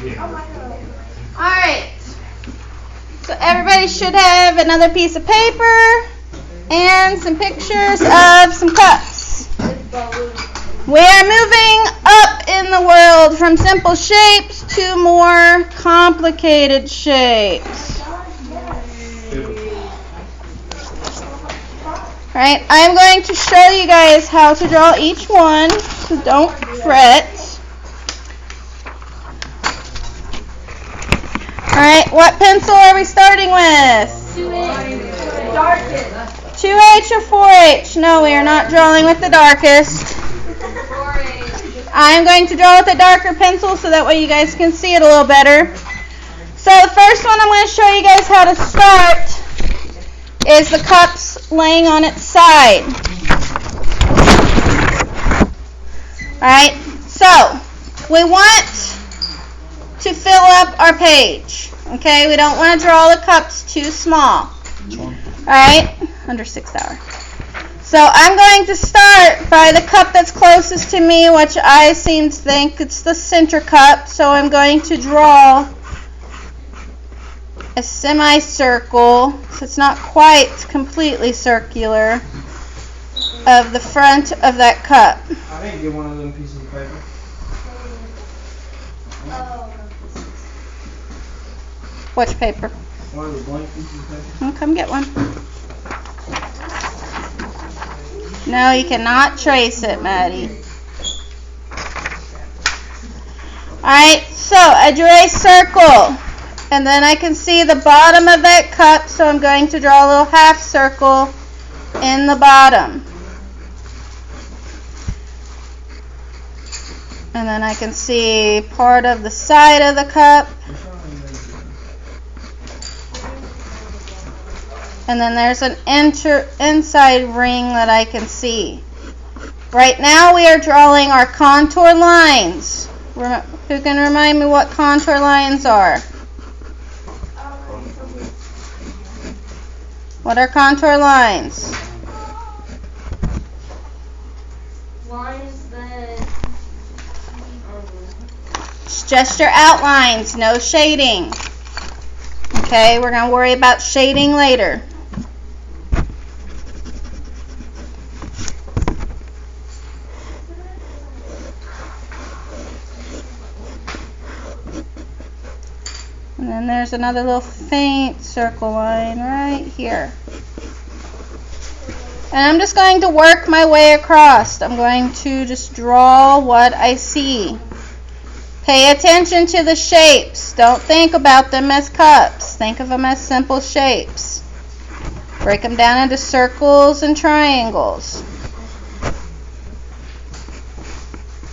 Alright. So everybody should have another piece of paper and some pictures of some cups. We are moving up in the world from simple shapes to more complicated shapes. Alright, I'm going to show you guys how to draw each one, so don't fret. Alright, what pencil are we starting with? 2H. Darkest. 2H or 4H? No, we are not drawing with the darkest. 4H. I'm going to draw with a darker pencil so that way you guys can see it a little better. So the first one I'm going to show you guys how to start is the cups laying on its side. Alright, so we want to fill up our page. Okay, we don't want to draw the cups too small. Alright, under 6 hours. So I'm going to start by the cup that's closest to me, which I seem to think it's the center cup. So I'm going to draw a semicircle, so it's not quite completely circular, of the front of that cup. I didn't get one of them pieces of paper. Which paper? One of the blank pieces of paper. Come get one. No, you cannot trace it, Maddie. Alright, so I drew a circle. And then I can see the bottom of that cup, so I'm going to draw a little half circle in the bottom. And then I can see part of the side of the cup. And then there's an inside ring that I can see. Right now we are drawing our contour lines. Who can remind me what contour lines are? What are contour lines? Lines that... It's just your outlines, no shading. Okay, we're going to worry about shading later. And then there's another little faint circle line right here. And I'm just going to work my way across. I'm going to just draw what I see. Pay attention to the shapes. Don't think about them as cups. Think of them as simple shapes. Break them down into circles and triangles.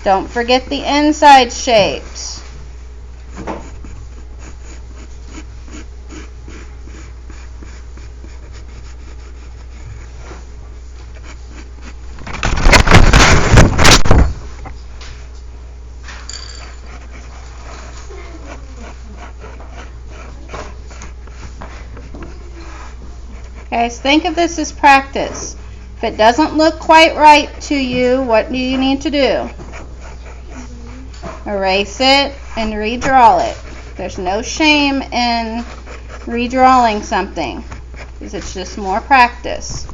Don't forget the inside shapes. Okay, so think of this as practice. If it doesn't look quite right to you, what do you need to do? Erase it and redraw it. There's no shame in redrawing something, because it's just more practice.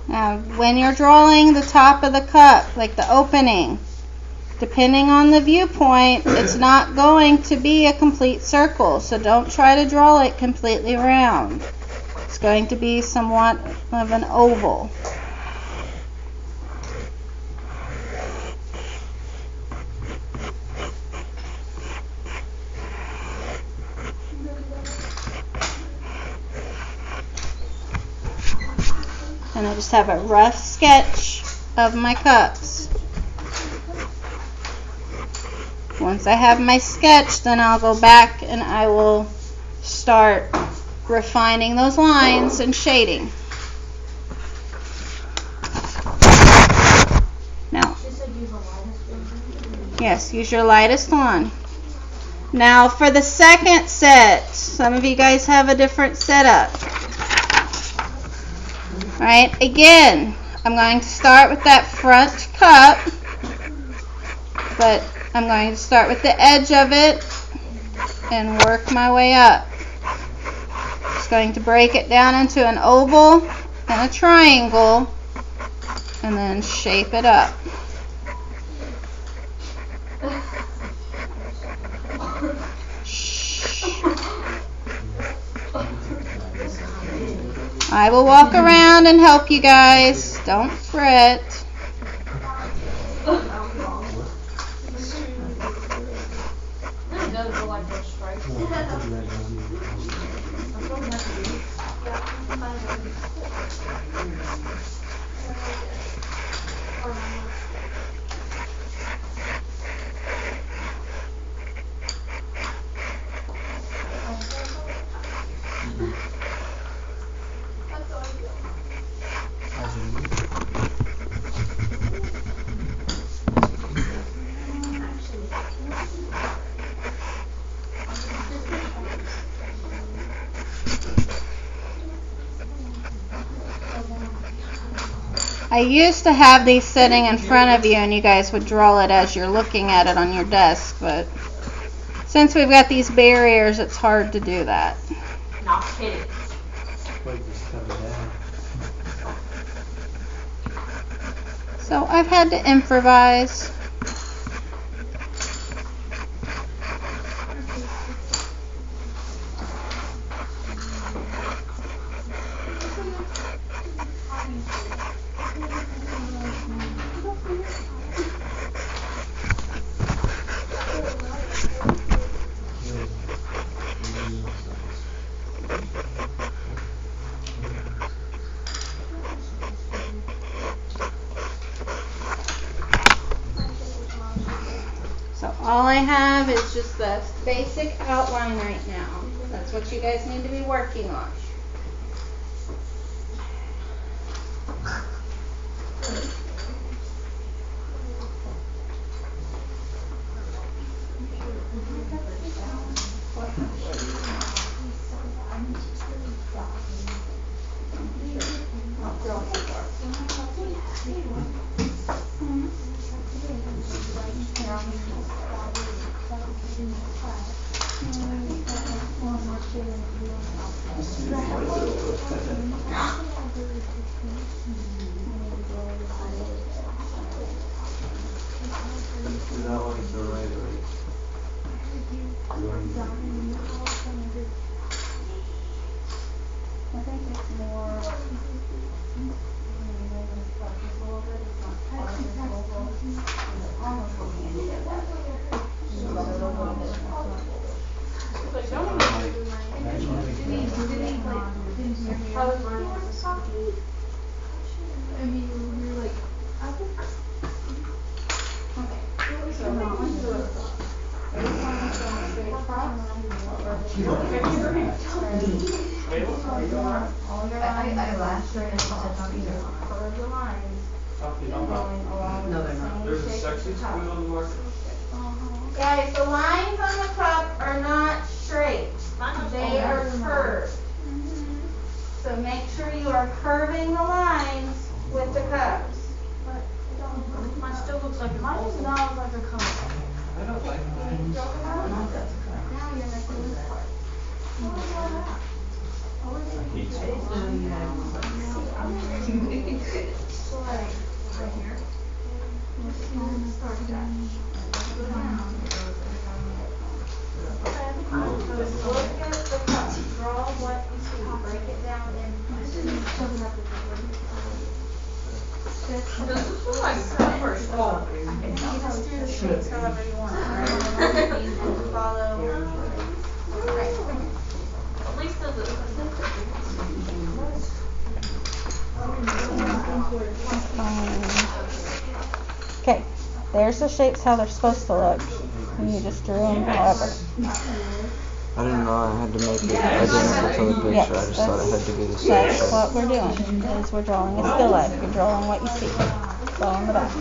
Now, when you're drawing the top of the cup, like the opening, depending on the viewpoint, it's not going to be a complete circle, so don't try to draw it completely round. It's going to be somewhat of an oval. And I just have a rough sketch of my cups. Once I have my sketch, then I'll go back and I will start refining those lines and shading. Now, yes, use your lightest one. Now for the second set, some of you guys have a different setup. Alright, again, I'm going to start with that front cup, but I'm going to start with the edge of it and work my way up. Just going to break it down into an oval and a triangle and then shape it up. I will walk around and help you guys. Don't fret. I used to have these sitting in front of you and you guys would draw it as you're looking at it on your desk, but since we've got these barriers, it's hard to do that. Not kidding. So I've had to improvise. All I have is just the basic outline right now. That's what you guys need to be working on. Guys, the lines on the cup are not straight. They are curved. So make sure you are curving the lines with the cups. Mine still looks like Mine does not look like a color. I don't like mine. Now you're missing this part. So like right here. Look at the cup. Draw what you see. Break it down in Does this look like stuff or skull? you just do the shapes however you want. Right? You can follow. Right. At least does it. Okay, there's the shapes how they're supposed to look. And you just drew them however. I didn't know I had to make it identical to the picture. Yes, I just thought it had to be the same that's shape. what we're doing, is we're drawing a still life. You're drawing what you see. It's all on the back.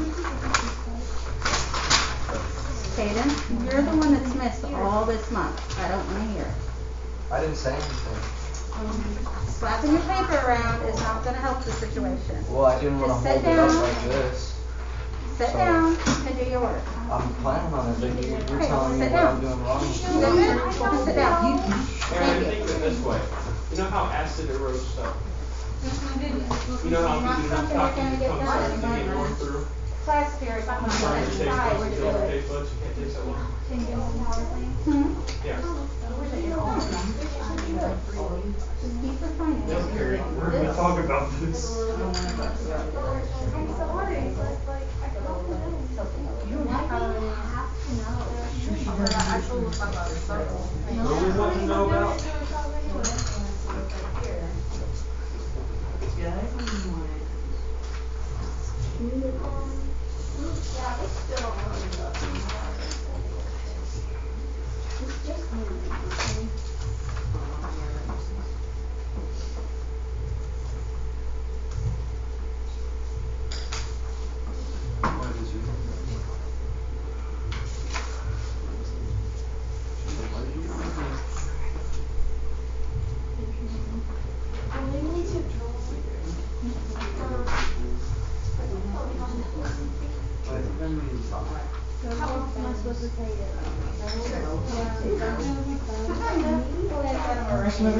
Caden, you're the one that's missed all this month. I don't want to hear it. I didn't say anything. Slapping your paper around is not going to help the situation. Well, I didn't want Just to sit hold it up down. like this. Sit down and do your work. I'm planning on it, but you're Okay, telling me sit what down. I'm doing wrong. Just sit down. Aaron, Thank think of it you. this way. You know how acid erodes stuff? You know how Not if you do not something talk, you're it gonna get comes done out in and you get more through. Class period, I'm Trying to gonna taste decide buds, where to you do don't it. taste buds, you can't taste that one. Yeah. Just keep the finance. No, Carrie, we're gonna talk about this. I'm sorry, but like, I don't know. You don't have to know. What do we want to know about? Yeah, they still don't want to know. It's just me. How am I supposed to say it?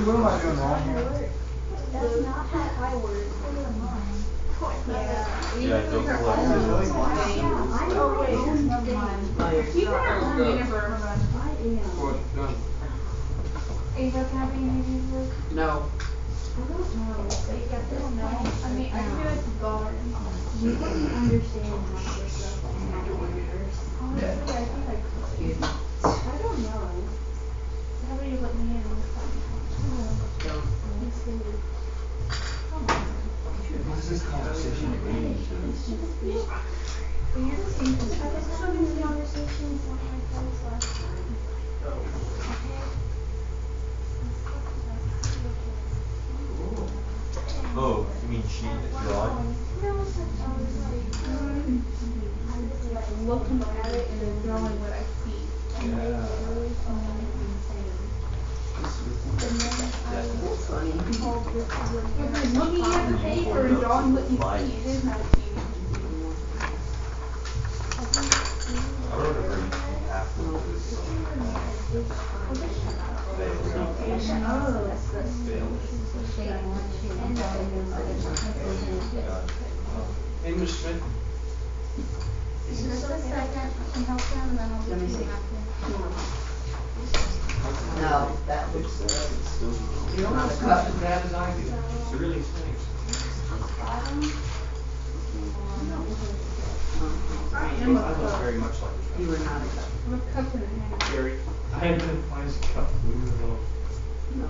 What am I doing wrong here? That's not how I work. Yeah, don't collect I am. Are you guys having any of these work? No. I don't know. I mean, I feel like God. You wouldn't understand how this stuff works. Honestly, I think I could. I don't know. How about you let me in on Don't. What is this conversation mean? But you're the same person. I was having these conversations with my friends last time. Okay? Oh, you mean she drawing? No, it's like, I was like looking at it and then drawing what I see. And they literally told me insane. And then I was Funny. told this is what you're looking at the paper and drawing what you see. It is not you. I wrote a very after this. Hey, Ms. Smith. Just a second, I can help them and then I'll Let me do see. it after. No, that looks, You don't have to cut as bad as I do. It really stinks. I look very much like a you were not a cut. I'm a cup in a hand. Gary, I had to find a cup. We were a little. No.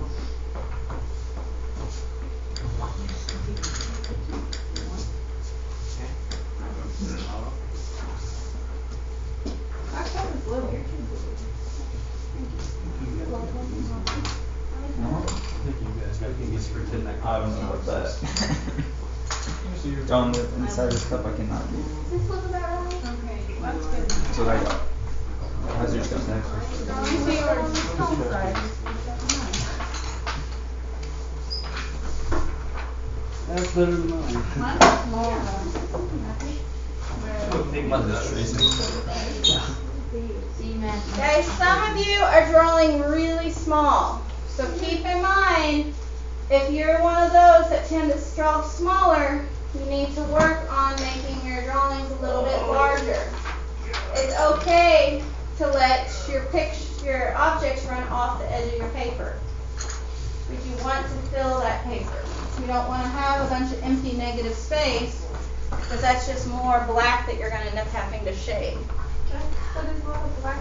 My cup is little. I don't know what that. On the inside of this cup, I cannot read. Does this look about right? Okay, that's good. So I got. How's yours going next? Let me see yours. That's better than mine. Mine's small. Okay, some of you are drawing really small. So keep in mind, if you're one of those that tend to draw smaller, you need to work on making your drawings a little bit larger. It's okay to let your objects run off the edge of your paper. But you want to fill that paper. You don't want to have a bunch of empty negative space, because that's just more black that you're going to end up having to shade. But there's a lot of black